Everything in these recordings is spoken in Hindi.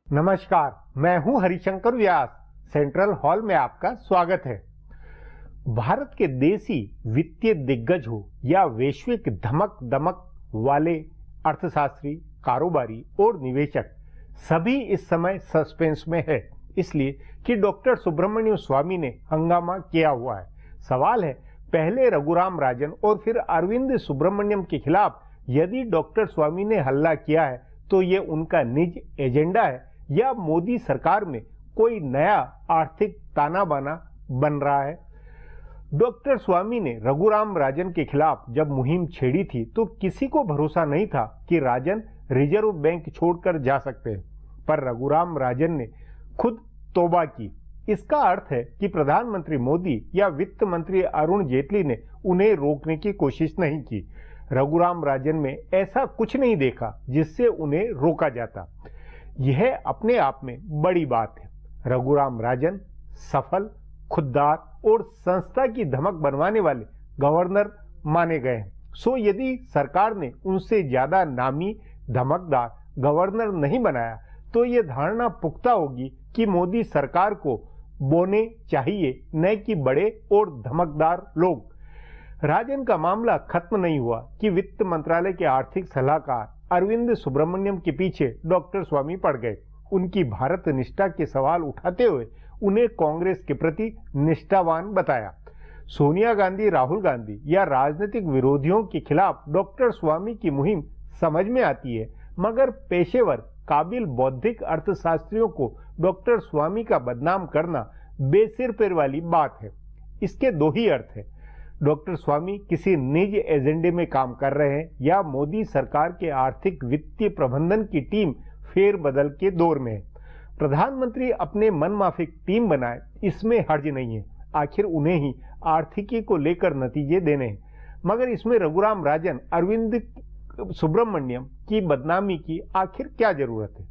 नमस्कार, मैं हूं हरिशंकर व्यास। सेंट्रल हॉल में आपका स्वागत है। भारत के देसी वित्तीय दिग्गज हो या वैश्विक धमक दमक वाले अर्थशास्त्री, कारोबारी और निवेशक, सभी इस समय सस्पेंस में है, इसलिए कि डॉक्टर सुब्रमण्यम स्वामी ने हंगामा किया हुआ है। सवाल है, पहले रघुराम राजन और फिर अरविंद सुब्रमण्यम के खिलाफ यदि डॉक्टर स्वामी ने हल्ला किया है तो ये उनका निज एजेंडा है या मोदी सरकार में कोई नया आर्थिक ताना बाना बन रहा है। डॉक्टर स्वामी ने रघुराम राजन के खिलाफ जब मुहिम छेड़ी थी तो किसी को भरोसा नहीं था कि राजन रिजर्व बैंक छोड़कर जा सकते हैं, पर रघुराम राजन ने खुद तौबा की। इसका अर्थ है कि प्रधानमंत्री मोदी या वित्त मंत्री अरुण जेटली ने उन्हें रोकने की कोशिश नहीं की। रघुराम राजन में ऐसा कुछ नहीं देखा जिससे उन्हें रोका जाता। यह अपने आप में बड़ी बात है। रघुराम राजन सफल, खुददार और संस्था की धमक बनवाने वाले गवर्नर माने गए हैं। सो यदि सरकार ने उनसे ज्यादा नामी धमकदार गवर्नर नहीं बनाया तो यह धारणा पुख्ता होगी कि मोदी सरकार को बोने चाहिए, न कि बड़े और धमकदार लोग। राजन का मामला खत्म नहीं हुआ कि वित्त मंत्रालय के आर्थिक सलाहकार अरविंद सुब्रमण्यम के पीछे डॉक्टर स्वामी पड़ गए। उनकी भारत निष्ठा के सवाल उठाते हुए उन्हें कांग्रेस के प्रति निष्ठावान बताया। सोनिया गांधी, राहुल गांधी या राजनीतिक विरोधियों के खिलाफ डॉक्टर स्वामी की मुहिम समझ में आती है, मगर पेशेवर काबिल बौद्धिक अर्थशास्त्रियों को डॉक्टर स्वामी का बदनाम करना बेसिर पैर वाली बात है। इसके दो ही अर्थ है, डॉक्टर स्वामी किसी निज एजेंडे में काम कर रहे हैं या मोदी सरकार के आर्थिक वित्तीय प्रबंधन की टीम फेरबदल के दौर में है। प्रधानमंत्री अपने मनमाफिक टीम बनाए, इसमें हर्ज नहीं है, आखिर उन्हें ही आर्थिकी को लेकर नतीजे देने हैं। मगर इसमें रघुराम राजन, अरविंद सुब्रमण्यम की बदनामी की आखिर क्या जरूरत है?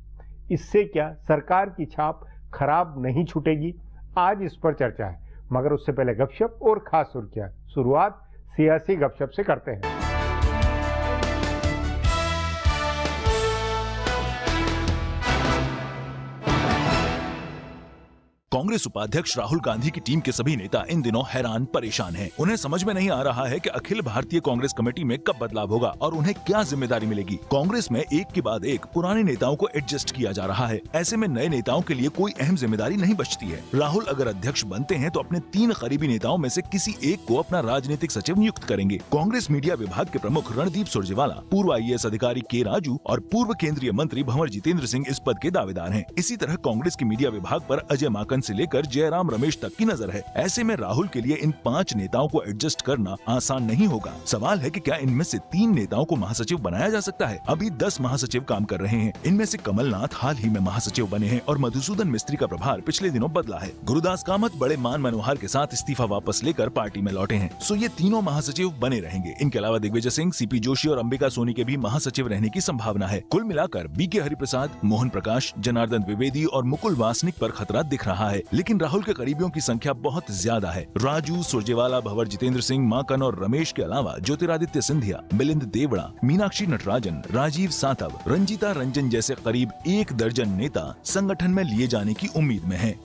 इससे क्या सरकार की छाप खराब नहीं छूटेगी? आज इस पर चर्चा है, मगर उससे पहले गपशप और खास सुर्खियां। शुरुआत सियासी गपशप से करते हैं। कांग्रेस उपाध्यक्ष राहुल गांधी की टीम के सभी नेता इन दिनों हैरान परेशान हैं। उन्हें समझ में नहीं आ रहा है कि अखिल भारतीय कांग्रेस कमेटी में कब बदलाव होगा और उन्हें क्या जिम्मेदारी मिलेगी। कांग्रेस में एक के बाद एक पुराने नेताओं को एडजस्ट किया जा रहा है। ऐसे में नए नेताओं के लिए कोई अहम जिम्मेदारी नहीं बचती है। राहुल अगर अध्यक्ष बनते हैं तो अपने 3 करीबी नेताओं में से किसी एक को अपना राजनीतिक सचिव नियुक्त करेंगे। कांग्रेस मीडिया विभाग के प्रमुख रणदीप सुरजेवाला, पूर्व IAS अधिकारी के राजू और पूर्व केंद्रीय मंत्री भंवर जितेंद्र सिंह इस पद के दावेदार हैं। इसी तरह कांग्रेस की मीडिया विभाग पर अजय माकन से लेकर जयराम रमेश तक की नजर है। ऐसे में राहुल के लिए इन 5 नेताओं को एडजस्ट करना आसान नहीं होगा। सवाल है कि क्या इनमें से 3 नेताओं को महासचिव बनाया जा सकता है? अभी 10 महासचिव काम कर रहे हैं। इनमें से कमलनाथ हाल ही में महासचिव बने हैं और मधुसूदन मिस्त्री का प्रभार पिछले दिनों बदला है। गुरुदास कामत बड़े मान मनोहार के साथ इस्तीफा वापस लेकर पार्टी में लौटे हैं। सो ये तीनों महासचिव बने रहेंगे। इनके अलावा दिग्विजय सिंह, CP जोशी और अंबिका सोनी के भी महासचिव रहने की संभावना है। कुल मिलाकर BK हरिप्रसाद, मोहन प्रकाश, जनार्दन द्विवेदी और मुकुल वासनिक पर खतरा दिख रहा है। लेकिन राहुल के करीबियों की संख्या बहुत ज्यादा है। राजू, सुरजेवाला, भंवर जितेंद्र सिंह, माकन और रमेश के अलावा ज्योतिरादित्य सिंधिया, मिलिंद देवड़ा, मीनाक्षी नटराजन, राजीव सातव, रंजीता रंजन जैसे करीब 1 दर्जन नेता संगठन में लिए जाने की उम्मीद में हैं।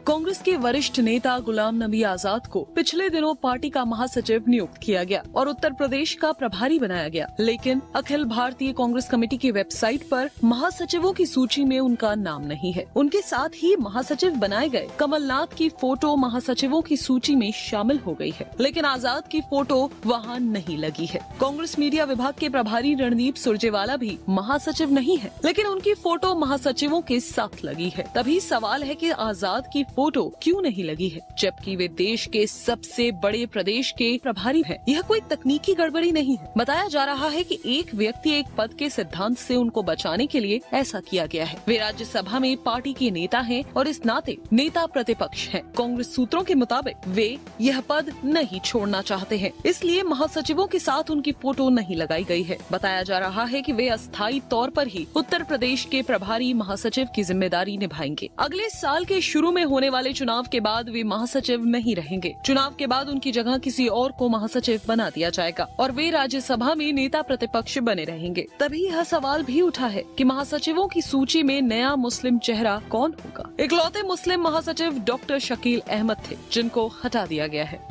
कांग्रेस के वरिष्ठ नेता गुलाम नबी आजाद को पिछले दिनों पार्टी का महासचिव नियुक्त किया गया और उत्तर प्रदेश का प्रभारी बनाया गया। लेकिन अखिल भारतीय कांग्रेस कमेटी की वेबसाइट पर महासचिवों की सूची में उनका नाम नहीं है। उनके साथ ही महासचिव बनाए गए कमलनाथ की फोटो महासचिवों की सूची में शामिल हो गई है, लेकिन आजाद की फोटो वहां नहीं लगी है। कांग्रेस मीडिया विभाग के प्रभारी रणदीप सुरजेवाला भी महासचिव नहीं है, लेकिन उनकी फोटो महासचिवों के साथ लगी है। तभी सवाल है कि आजाद की फोटो क्यों नहीं लगी है, जबकि वे देश के सबसे बड़े प्रदेश के प्रभारी हैं। यह कोई तकनीकी गड़बड़ी नहीं है। बताया जा रहा है कि एक व्यक्ति एक पद के सिद्धांत से उनको बचाने के लिए ऐसा किया गया है। वे राज्यसभा में पार्टी के नेता हैं और इस नाते नेता प्रतिपक्ष हैं। कांग्रेस सूत्रों के मुताबिक वे यह पद नहीं छोड़ना चाहते हैं, इसलिए महासचिवों के साथ उनकी फोटो नहीं लगाई गई है। बताया जा रहा है कि वे अस्थायी तौर पर ही उत्तर प्रदेश के प्रभारी महासचिव की जिम्मेदारी निभाएंगे। अगले साल के शुरू में होने वाले चुनाव के बाद वे महासचिव नहीं रहेंगे। चुनाव के बाद उनकी जगह किसी और को महासचिव बना दिया जाएगा और वे राज्यसभा में नेता प्रतिपक्ष बने रहेंगे। तभी यह सवाल भी उठा है कि महासचिवों की सूची में नया मुस्लिम चेहरा कौन होगा। इकलौते मुस्लिम महासचिव डॉक्टर शकील अहमद थे, जिनको हटा दिया गया है।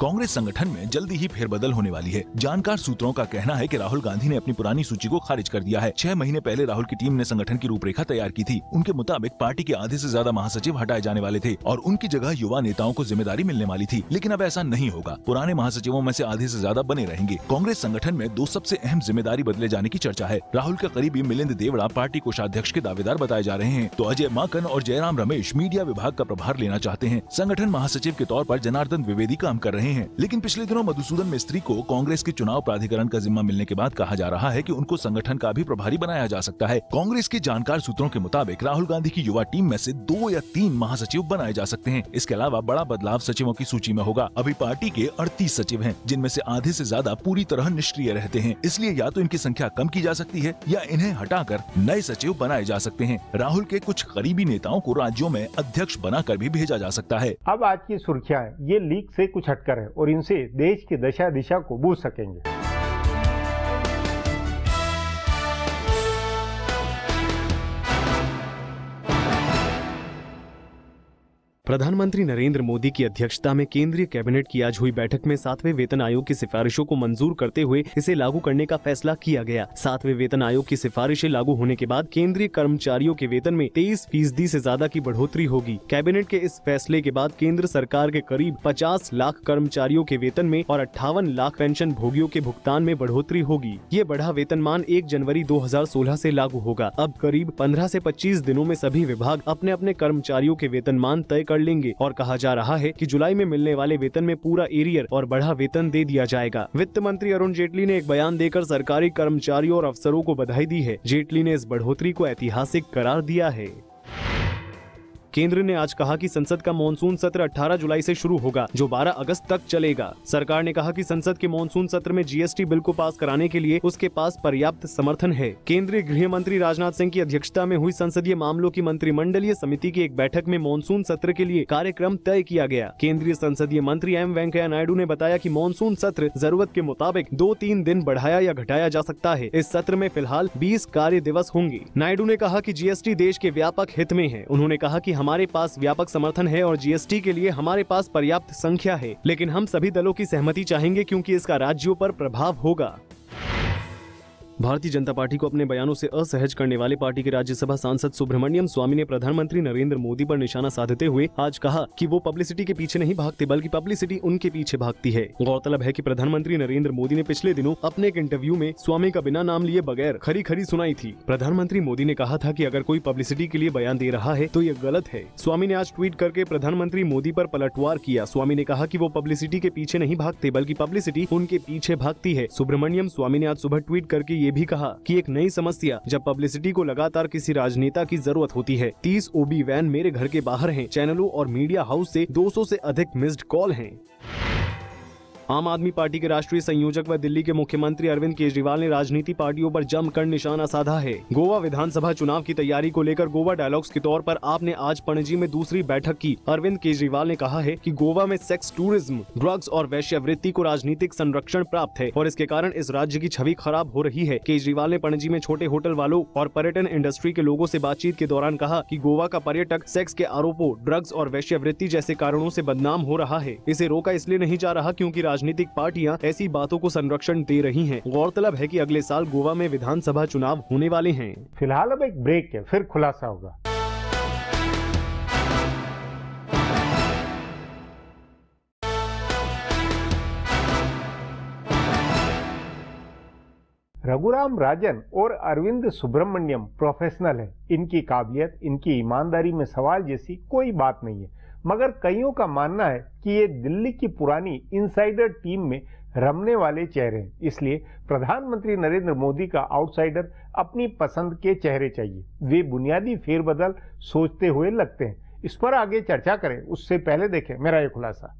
कांग्रेस संगठन में जल्दी ही फेरबदल होने वाली है। जानकार सूत्रों का कहना है कि राहुल गांधी ने अपनी पुरानी सूची को खारिज कर दिया है। 6 महीने पहले राहुल की टीम ने संगठन की रूपरेखा तैयार की थी। उनके मुताबिक पार्टी के आधे से ज्यादा महासचिव हटाए जाने वाले थे और उनकी जगह युवा नेताओं को जिम्मेदारी मिलने वाली थी, लेकिन अब ऐसा नहीं होगा। पुराने महासचिवों में से आधे से ज्यादा बने रहेंगे। कांग्रेस संगठन में 2 सबसे अहम जिम्मेदारी बदले जाने की चर्चा है। राहुल के करीबी मिलिंद देवड़ा पार्टी कोषाध्यक्ष के दावेदार बताए जा रहे हैं, तो अजय माकन और जयराम रमेश मीडिया विभाग का प्रभार लेना चाहते हैं। संगठन महासचिव के तौर पर जनार्दन द्विवेदी काम कर रहे हैं, लेकिन पिछले दिनों मधुसूदन मिस्त्री को कांग्रेस के चुनाव प्राधिकरण का जिम्मा मिलने के बाद कहा जा रहा है कि उनको संगठन का भी प्रभारी बनाया जा सकता है। कांग्रेस के जानकार सूत्रों के मुताबिक राहुल गांधी की युवा टीम में से 2 या 3 महासचिव बनाए जा सकते हैं। इसके अलावा बड़ा बदलाव सचिवों की सूची में होगा। अभी पार्टी के 38 सचिव हैं, जिनमें से आधे से ज्यादा पूरी तरह निष्क्रिय रहते हैं। इसलिए या तो इनकी संख्या कम की जा सकती है या इन्हें हटाकर नए सचिव बनाए जा सकते हैं। राहुल के कुछ करीबी नेताओं को राज्यों में अध्यक्ष बनाकर भी भेजा जा सकता है। अब आज की सुर्खियां ये लीक से कुछ हटकर है और इनसे देश की दशा दिशा को बूझ सकेंगे। प्रधानमंत्री नरेंद्र मोदी की अध्यक्षता में केंद्रीय कैबिनेट की आज हुई बैठक में 7वें वेतन आयोग की सिफारिशों को मंजूर करते हुए इसे लागू करने का फैसला किया गया। 7वें वेतन आयोग की सिफारिशें लागू होने के बाद केंद्रीय कर्मचारियों के वेतन में 23% से ज्यादा की बढ़ोतरी होगी। कैबिनेट के इस फैसले के बाद केंद्र सरकार के करीब 50 लाख कर्मचारियों के वेतन में और 58 लाख पेंशन भोगियों के भुगतान में बढ़ोतरी होगी। ये बढ़ा वेतनमान 1 जनवरी 2016 से लागू होगा। अब करीब 15 से 25 दिनों में सभी विभाग अपने अपने कर्मचारियों के वेतनमान तय कर लेंगे और कहा जा रहा है कि जुलाई में मिलने वाले वेतन में पूरा एरियर और बढ़ा वेतन दे दिया जाएगा। वित्त मंत्री अरुण जेटली ने एक बयान देकर सरकारी कर्मचारियों और अफसरों को बधाई दी है। जेटली ने इस बढ़ोतरी को ऐतिहासिक करार दिया है। केंद्र ने आज कहा कि संसद का मानसून सत्र 18 जुलाई से शुरू होगा, जो 12 अगस्त तक चलेगा। सरकार ने कहा कि संसद के मानसून सत्र में जीएसटी बिल को पास कराने के लिए उसके पास पर्याप्त समर्थन है। केंद्रीय गृह मंत्री राजनाथ सिंह की अध्यक्षता में हुई संसदीय मामलों की मंत्रिमंडलीय समिति की एक बैठक में मानसून सत्र के लिए कार्यक्रम तय किया गया। केंद्रीय संसदीय मंत्री एम वेंकैया नायडू ने बताया कि मानसून सत्र जरूरत के मुताबिक 2-3 दिन बढ़ाया या घटाया जा सकता है। इस सत्र में फिलहाल 20 कार्य दिवस होंगे। नायडू ने कहा कि जीएसटी देश के व्यापक हित में है। उन्होंने कहा कि हमारे पास व्यापक समर्थन है और जीएसटी के लिए हमारे पास पर्याप्त संख्या है, लेकिन हम सभी दलों की सहमति चाहेंगे क्योंकि इसका राज्यों पर प्रभाव होगा। भारतीय जनता पार्टी को अपने बयानों से असहज करने वाले पार्टी के राज्यसभा सांसद सुब्रमण्यम स्वामी ने प्रधानमंत्री नरेंद्र मोदी पर निशाना साधते हुए आज कहा कि वो पब्लिसिटी के पीछे नहीं भागते, बल्कि पब्लिसिटी उनके पीछे भागती है। गौरतलब है कि प्रधानमंत्री नरेंद्र मोदी ने पिछले दिनों अपने एक इंटरव्यू में स्वामी का बिना नाम लिए बगैर खरी खरी सुनाई थी। प्रधानमंत्री मोदी ने कहा था कि अगर कोई पब्लिसिटी के लिए बयान दे रहा है तो ये गलत है। स्वामी ने आज ट्वीट करके प्रधानमंत्री मोदी पर पलटवार किया। स्वामी ने कहा कि वो पब्लिसिटी के पीछे नहीं भागते, बल्कि पब्लिसिटी उनके पीछे भागती है। सुब्रमण्यम स्वामी ने आज सुबह ट्वीट करके ये भी कहा कि एक नई समस्या, जब पब्लिसिटी को लगातार किसी राजनेता की जरूरत होती है। 30 ओबी वैन मेरे घर के बाहर हैं। चैनलों और मीडिया हाउस से 200 से अधिक मिस्ड कॉल हैं। आम आदमी पार्टी के राष्ट्रीय संयोजक व दिल्ली के मुख्यमंत्री अरविंद केजरीवाल ने राजनीति पार्टियों पर जमकर निशाना साधा है। गोवा विधानसभा चुनाव की तैयारी को लेकर गोवा डायलॉग्स के तौर पर आपने आज पणजी में दूसरी बैठक की। अरविंद केजरीवाल ने कहा है कि गोवा में सेक्स टूरिज्म, ड्रग्स और वेश्यावृत्ति को राजनीतिक संरक्षण प्राप्त है और इसके कारण इस राज्य की छवि खराब हो रही है। केजरीवाल ने पणजी में छोटे होटल वालों और पर्यटन इंडस्ट्री के लोगों से बातचीत के दौरान कहा कि गोवा का पर्यटक सेक्स के आरोपों, ड्रग्स और वेश्यावृत्ति जैसे कारणों से बदनाम हो रहा है। इसे रोका इसलिए नहीं जा रहा क्योंकि राजनीतिक पार्टियां ऐसी बातों को संरक्षण दे रही हैं। गौरतलब है कि अगले साल गोवा में विधानसभा चुनाव होने वाले हैं। फिलहाल अब एक ब्रेक है, फिर खुलासा होगा। रघुराम राजन और अरविंद सुब्रमण्यम प्रोफेशनल है। इनकी काबिलियत, इनकी ईमानदारी में सवाल जैसी कोई बात नहीं है, मगर कईयों का मानना है कि ये दिल्ली की पुरानी इनसाइडर टीम में रमने वाले चेहरे हैं। इसलिए प्रधानमंत्री नरेंद्र मोदी का आउटसाइडर अपनी पसंद के चेहरे चाहिए। वे बुनियादी फेरबदल सोचते हुए लगते हैं। इस पर आगे चर्चा करें उससे पहले देखें मेरा ये खुलासा।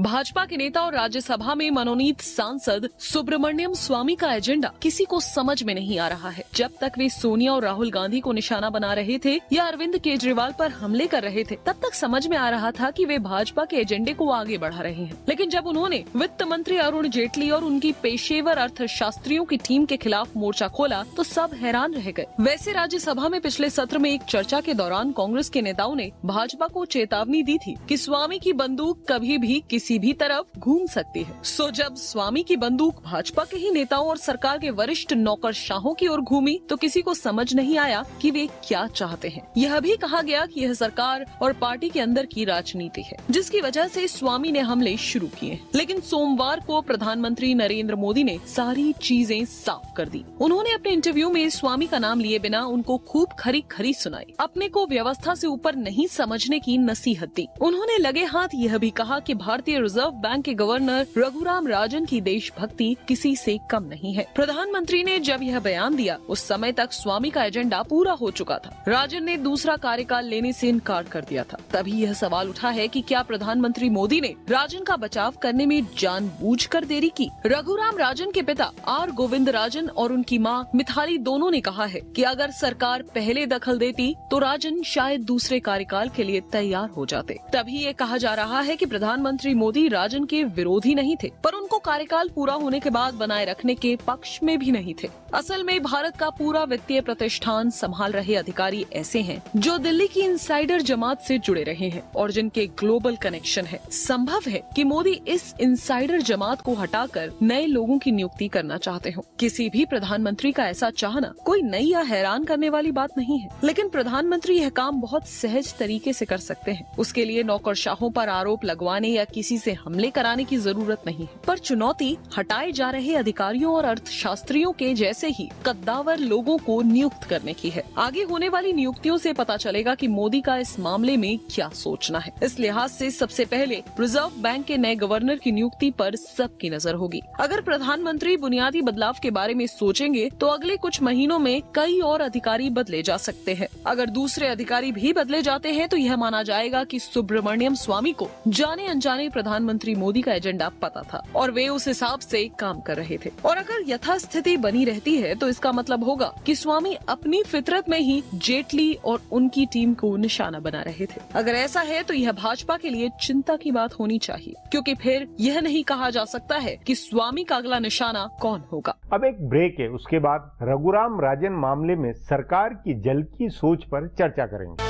भाजपा के नेता और राज्यसभा में मनोनीत सांसद सुब्रमण्यम स्वामी का एजेंडा किसी को समझ में नहीं आ रहा है। जब तक वे सोनिया और राहुल गांधी को निशाना बना रहे थे या अरविंद केजरीवाल पर हमले कर रहे थे, तब तक समझ में आ रहा था कि वे भाजपा के एजेंडे को आगे बढ़ा रहे हैं। लेकिन जब उन्होंने वित्त मंत्री अरुण जेटली और उनकी पेशेवर अर्थशास्त्रियों की टीम के खिलाफ मोर्चा खोला तो सब हैरान रह गए। वैसे राज्यसभा में पिछले सत्र में एक चर्चा के दौरान कांग्रेस के नेताओं ने भाजपा को चेतावनी दी थी कि स्वामी की बंदूक कभी भी किसी भी तरफ घूम सकती है। सो जब स्वामी की बंदूक भाजपा के ही नेताओं और सरकार के वरिष्ठ नौकरशाहों की ओर घूमी तो किसी को समझ नहीं आया कि वे क्या चाहते हैं। यह भी कहा गया कि यह सरकार और पार्टी के अंदर की राजनीति है, जिसकी वजह से स्वामी ने हमले शुरू किए। लेकिन सोमवार को प्रधानमंत्री नरेंद्र मोदी ने सारी चीजें साफ कर दी। उन्होंने अपने इंटरव्यू में स्वामी का नाम लिए बिना उनको खूब खरी खरी सुनाई, अपने को व्यवस्था से ऊपर नहीं समझने की नसीहत दी। उन्होंने लगे हाथ यह भी कहा कि भारतीय रिजर्व बैंक के गवर्नर रघुराम राजन की देशभक्ति किसी से कम नहीं है। प्रधानमंत्री ने जब यह बयान दिया उस समय तक स्वामी का एजेंडा पूरा हो चुका था। राजन ने दूसरा कार्यकाल लेने से इनकार कर दिया था। तभी यह सवाल उठा है कि क्या प्रधानमंत्री मोदी ने राजन का बचाव करने में जानबूझकर देरी की। रघुराम राजन के पिता आर गोविंद राजन और उनकी मां मिथाली दोनों ने कहा है कि अगर सरकार पहले दखल देती तो राजन शायद दूसरे कार्यकाल के लिए तैयार हो जाते। तभी ये कहा जा रहा है कि प्रधानमंत्री मोदी राजन के विरोधी नहीं थे, पर उनको कार्यकाल पूरा होने के बाद बनाए रखने के पक्ष में भी नहीं थे। असल में भारत का पूरा वित्तीय प्रतिष्ठान संभाल रहे अधिकारी ऐसे हैं जो दिल्ली की इनसाइडर जमात से जुड़े रहे हैं और जिनके ग्लोबल कनेक्शन है। संभव है कि मोदी इस इनसाइडर जमात को हटाकर नए लोगों की नियुक्ति करना चाहते हो। किसी भी प्रधानमंत्री का ऐसा चाहना कोई नई या हैरान करने वाली बात नहीं है, लेकिन प्रधानमंत्री यह काम बहुत सहज तरीके से कर सकते हैं। उसके लिए नौकरशाहों पर आरोप लगवाने या किसी से हमले कराने की जरूरत नहीं है, पर चुनौती हटाए जा रहे अधिकारियों और अर्थशास्त्रियों के जैसे ही कद्दावर लोगों को नियुक्त करने की है। आगे होने वाली नियुक्तियों से पता चलेगा कि मोदी का इस मामले में क्या सोचना है। इस लिहाज से सबसे पहले रिजर्व बैंक के नए गवर्नर की नियुक्ति पर सबकी नजर होगी। अगर प्रधानमंत्री बुनियादी बदलाव के बारे में सोचेंगे तो अगले कुछ महीनों में कई और अधिकारी बदले जा सकते हैं। अगर दूसरे अधिकारी भी बदले जाते हैं तो यह माना जाएगा कि सुब्रमण्यम स्वामी को जाने अनजाने प्रधानमंत्री मोदी का एजेंडा पता था और वे उस हिसाब से काम कर रहे थे। और अगर यथास्थिति बनी रहती है तो इसका मतलब होगा कि स्वामी अपनी फितरत में ही जेटली और उनकी टीम को निशाना बना रहे थे। अगर ऐसा है तो यह भाजपा के लिए चिंता की बात होनी चाहिए, क्योंकि फिर यह नहीं कहा जा सकता है कि स्वामी का अगला निशाना कौन होगा। अब एक ब्रेक है, उसके बाद रघुराम राजन मामले में सरकार की जल्द की सोच पर चर्चा करेंगे।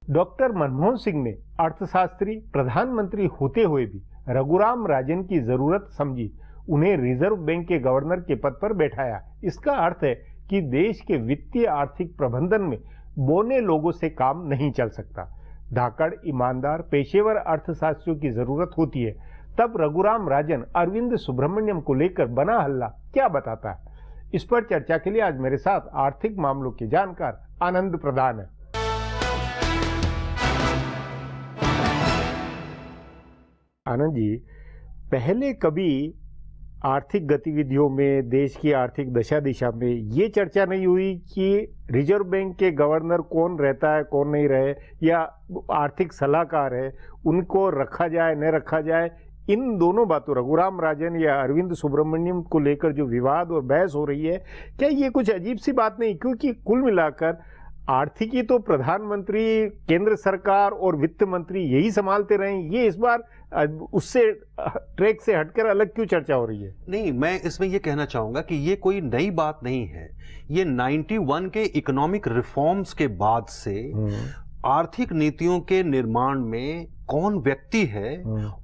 डॉक्टर मनमोहन सिंह ने अर्थशास्त्री प्रधानमंत्री होते हुए भी रघुराम राजन की जरूरत समझी, उन्हें रिजर्व बैंक के गवर्नर के पद पर बैठाया। इसका अर्थ है कि देश के वित्तीय आर्थिक प्रबंधन में बौने लोगों से काम नहीं चल सकता। धाकड़, ईमानदार, पेशेवर अर्थशास्त्रियों की जरूरत होती है। तब रघुराम राजन अरविंद सुब्रमण्यम को लेकर बना हल्ला क्या बताता है? इस पर चर्चा के लिए आज मेरे साथ आर्थिक मामलों के जानकार आनंद प्रधान है। आनंद जी, पहले कभी आर्थिक गतिविधियों में, देश की आर्थिक दशा दिशा में ये चर्चा नहीं हुई कि रिजर्व बैंक के गवर्नर कौन रहता है, कौन नहीं रहे, या आर्थिक सलाहकार है उनको रखा जाए न रखा जाए? इन दोनों बातों, रघुराम राजन या अरविंद सुब्रमण्यम को लेकर जो विवाद और बहस हो रही है, क्या ये कुछ अजीब सी बात नहीं? क्योंकि कुल मिलाकर आर्थिकी तो प्रधानमंत्री, केंद्र सरकार और वित्त मंत्री यही संभालते रहे। ये इस बार उससे ट्रैक से हटकर अलग क्यों चर्चा हो रही है? नहीं, मैं इसमें ये कहना चाहूंगा कि ये कोई नई बात नहीं है। ये 91 के इकोनॉमिक रिफॉर्म्स के बाद से आर्थिक नीतियों के निर्माण में कौन व्यक्ति है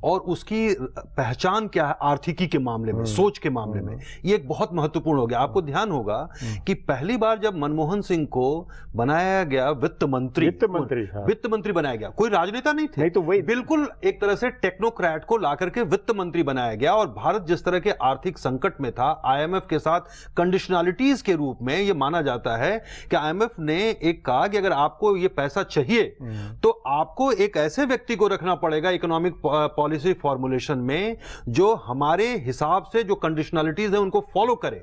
और उसकी पहचान क्या है आर्थिकी के मामले में, सोच के मामले में, ये एक बहुत महत्वपूर्ण हो गया। आपको ध्यान होगा कि पहली बार जब मनमोहन सिंह को बनाया गया वित्त मंत्री बनाया गया, कोई राजनेता नहीं थे, नहीं तो वही बिल्कुल एक तरह से टेक्नोक्रेट को लाकर के वित्त मंत्री बनाया गया। और भारत जिस तरह के आर्थिक संकट में था, IMF के साथ कंडीशनलिटीज के रूप में यह माना जाता है कि IMF ने एक कहा कि अगर आपको ये पैसा चाहिए तो आपको एक ऐसे व्यक्ति को रखना पड़ेगा इकोनॉमिक पॉलिसी फॉर्मुलेशन में जो हमारे हिसाब से जो कंडीशनलिटीज है उनको फॉलो करे।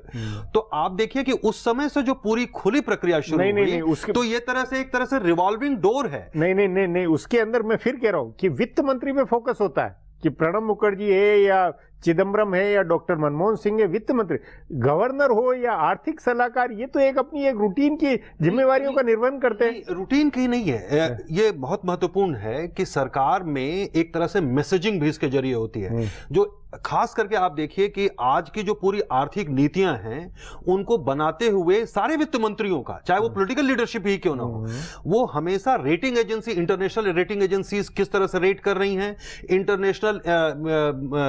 तो आप देखिए कि उस समय से जो पूरी खुली प्रक्रिया शुरू हुई, तो ये एक तरह से रिवॉल्विंग डोर है। नहीं, उसके अंदर मैं फिर कह रहा हूं कि वित्त मंत्री पे फोकस होता है कि प्रणब मुखर्जी है या चिदम्बरम है या डॉक्टर मनमोहन सिंह है, वित्त मंत्री, गवर्नर हो या आर्थिक सलाहकार, ये तो अपनी एक रूटीन की जिम्मेवारियों का निर्वहन करते हैं। रूटीन की नहीं है, ये बहुत महत्वपूर्ण है कि सरकार में एक तरह से मैसेजिंग भी इसके जरिए होती है, जो खास करके आप देखिए कि आज की जो पूरी आर्थिक नीतियां हैं उनको बनाते हुए सारे वित्त मंत्रियों का, चाहे वो पॉलिटिकल लीडरशिप ही क्यों ना हो, वो हमेशा rating agency, international rating agencies किस तरह से रेट कर रही हैं, इंटरनेशनल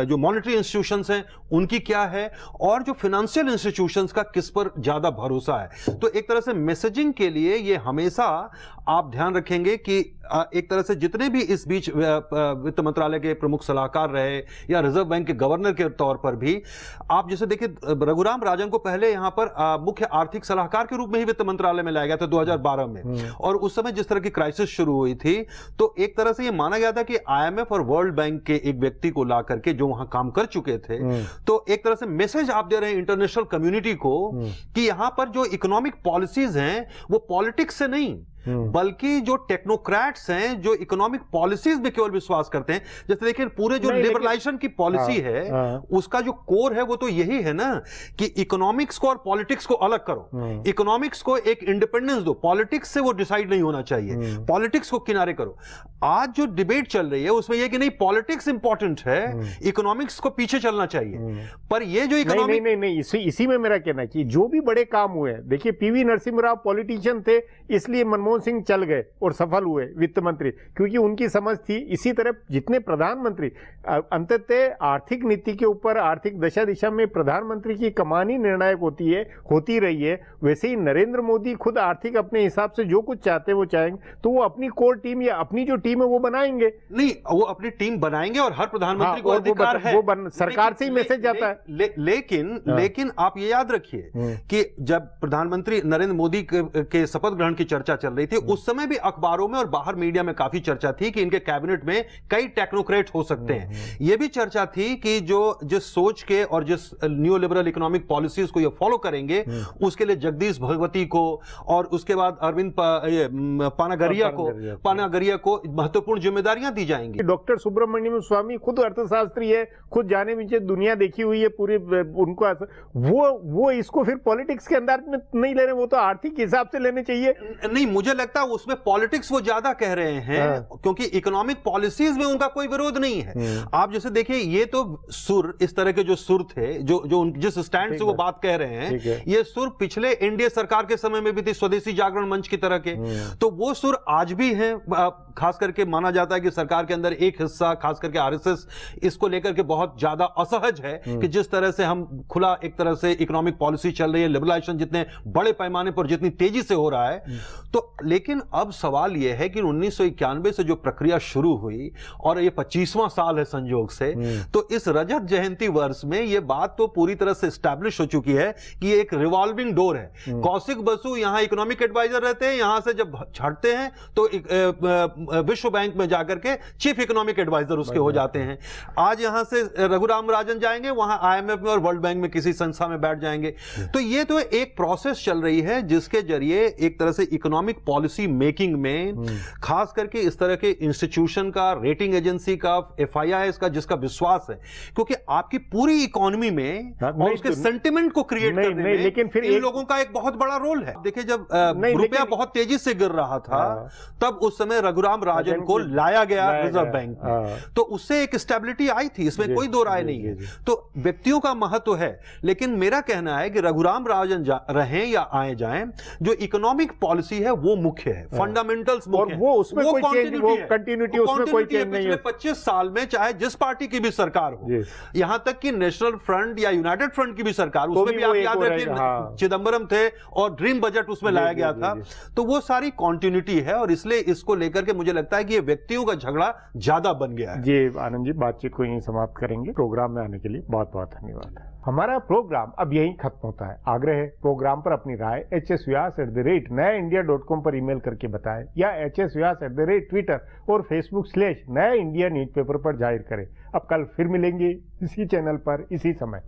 जो मॉनेटरी इंस्टीट्यूशंस हैं उनकी क्या है, और जो फाइनेंशियल इंस्टीट्यूशंस का किस पर ज्यादा भरोसा है। तो एक तरह से मैसेजिंग के लिए ये हमेशा आप ध्यान रखेंगे कि एक तरह से जितने भी इस बीच वित्त मंत्रालय के प्रमुख सलाहकार रहे या रिजर्व बैंक के गवर्नर के तौर पर भी, आप जैसे देखिए रघुराम राजन को पहले यहां पर मुख्य आर्थिक सलाहकार के रूप में ही वित्त मंत्रालय में लाया गया था 2012 में, और उस समय जिस तरह की क्राइसिस शुरू हुई थी तो एक तरह से यह माना गया था कि IMF और वर्ल्ड बैंक के एक व्यक्ति को ला करके जो वहां काम कर चुके थे, तो एक तरह से मैसेज आप दे रहे हैं इंटरनेशनल कम्युनिटी को कि यहां पर जो इकोनॉमिक पॉलिसीज हैं वो पॉलिटिक्स से नहीं बल्कि जो टेक्नोक्रेट्स हैं जो इकोनॉमिक पॉलिसीज में केवल विश्वास करते हैं। जैसे देखिए पूरे जो लिबरलाइजेशन की पॉलिसी है उसका जो कोर है वो तो यही है ना कि इकोनॉमिक्स को और पॉलिटिक्स को अलग करो, इकोनॉमिक्स को एक इंडिपेंडेंस दो, पॉलिटिक्स से वो डिसाइड नहीं होना चाहिए, पॉलिटिक्स को किनारे करो। आज जो डिबेट चल रही है उसमें यह कि नहीं पॉलिटिक्स इंपॉर्टेंट है, इकोनॉमिक्स को पीछे चलना चाहिए, पर ये जो इकोनॉमिक नहीं, इसी में मेरा कहना है कि जो भी बड़े काम हुए, देखिए PV नरसिम्हा राव पॉलिटिशियन थे इसलिए मनमोहन सिंह चल गए और सफल हुए वित्त मंत्री, क्योंकि उनकी समझ थी। इसी तरह जितने प्रधानमंत्री अंततः आर्थिक नीति के ऊपर, आर्थिक दशा दिशा में प्रधानमंत्री की कमानी निर्णायक होती रही है, वैसे ही नरेंद्र मोदी खुद आर्थिक अपने हिसाब से जो कुछ चाहते हैं वो चाहेंगे, तो वो अपनी कोर टीम या अपनी जो टीम है वो बनाएंगे। नहीं, वो अपनी टीम बनाएंगे और हर प्रधानमंत्री को अधिकार है, सरकार से ही मैसेज जाता है। लेकिन आप ये याद रखिए कि जब प्रधानमंत्री नरेंद्र मोदी के शपथ ग्रहण की चर्चा चल रही थी उस समय भी अखबारों में और बाहर मीडिया में काफी चर्चा थी कि इनके कैबिनेट में कई टेक्नोक्रेट हो सकते हैं। यह भी चर्चा थी कि जो जिस सोच के और जिस न्यू लिबरल इकोनॉमिक पॉलिसीज को ये फॉलो करेंगे उसके लिए जगदीश भगवती को और उसके बाद अरविंद पानागरिया को महत्वपूर्ण जिम्मेदारियां दी जाएंगी। डॉक्टर सुब्रमण्यम स्वामी खुद अर्थशास्त्री है, खुद जाने पीछे दुनिया देखी हुई है पूरी, उनको वो इसको फिर पॉलिटिक्स के अंदर में नहीं ले रहे, वो तो आर्थिक हिसाब से लेने चाहिए। नहीं, मुझे लगता है उसमें पॉलिटिक्स वो ज्यादा कह रहे हैं क्योंकि इकोनॉमिक पॉलिसीज में उनका कोई विरोध नहीं है। आप जैसे देखिए ये तो सुर, इस तरह के जो सुर थे जो जिस स्टैंड से वो बात कह रहे हैं, ये सुर पिछले एनडीए सरकार के समय में भी थी, स्वदेशी जागरण मंच की तरह के, तो वो सुर आज भी है। खास करके माना जाता है कि सरकार के अंदर एक हिस्सा खास करके आरएसएस इसको लेकर के बहुत ज्यादा असहज है कि जिस तरह से हम खुला एक तरह से इकोनॉमिक पॉलिसी चल रही है, लिबरलाइजेशन जितने बड़े पैमाने पर जितनी तेजी से हो रहा है। तो लेकिन अब सवाल यह है कि 1991 से जो प्रक्रिया शुरू हुई और ये 25वां साल है संयोग से, तो इस रजत जयंती वर्ष में यह बात तो पूरी तरह से एस्टैब्लिश हो चुकी है कि एक रिवॉल्विंग डोर है। कौशिक बसु यहां इकोनॉमिक एडवाइजर रहते हैं, यहां से जब छटते हैं तो विश्व बैंक में जाकर के चीफ इकोनॉमिक एडवाइजर उसके हो जाते हैं। आज यहां से रघुराम राजन जाएंगे, वहां IMF में और वर्ल्ड बैंक में किसी संस्था में बैठ जाएंगे। तो ये तो एक प्रोसेस चल रही है जिसके जरिए एक तरह से इकोनॉमिक पॉलिसी मेकिंग में खास करके इस तरह के इंस्टीट्यूशन का, रेटिंग एजेंसी का, FIIs का जिसका विश्वास है, क्योंकि आपकी पूरी इकोनॉमी में और उसके सेंटिमेंट को क्रिएट करने में लेकिन फिर इन लोगों का एक बहुत बड़ा रोल है। देखिए जब रुपया बहुत तेजी से गिर रहा था तब उस समय रघुराम राजन को लाया गया रिजर्व बैंक में, तो उससे एक स्टेबिलिटी आई थी, इसमें कोई दो राय नहीं है। तो व्यक्तियों का महत्व है, लेकिन मेरा कहना है कि रघुराम राजन रहें या आए जाएं, जो इकोनॉमिक पॉलिसी है वो मुख्य है, फंडामेंटल्स मुख्य है, वो उसमें कोई चेंज, वो कंटिन्यूटी उसमें कोई चेंज नहीं है। 25 साल में चाहे जिस पार्टी की भी सरकार हो, यहां तक कि नेशनल फ्रंट या यूनाइटेड फ्रंट की भी सरकार, उसमें भी आप याद रखिए चिदम्बरम थे और ड्रीम बजट उसमें लाया गया था, तो वो सारी कंटिन्यूटी है और इसलिए इसको लेकर के मुझे लगता है कि ये व्यक्तियों का झगड़ा ज्यादा बन गया है। जी आनंद जी, बातचीत को यहीं समाप्त करेंगे। प्रोग्राम में आने के लिए बहुत बहुत धन्यवाद। हमारा प्रोग्राम अब यहीं खत्म होता है। आग्रह है प्रोग्राम पर अपनी राय hsvyas@nayaindia.com पर ईमेल करके बताएं या hsvyas@Twitter और Facebook/नया इंडिया न्यूज़पेपर पर जाहिर करें। अब कल फिर मिलेंगे इसी चैनल पर इसी समय।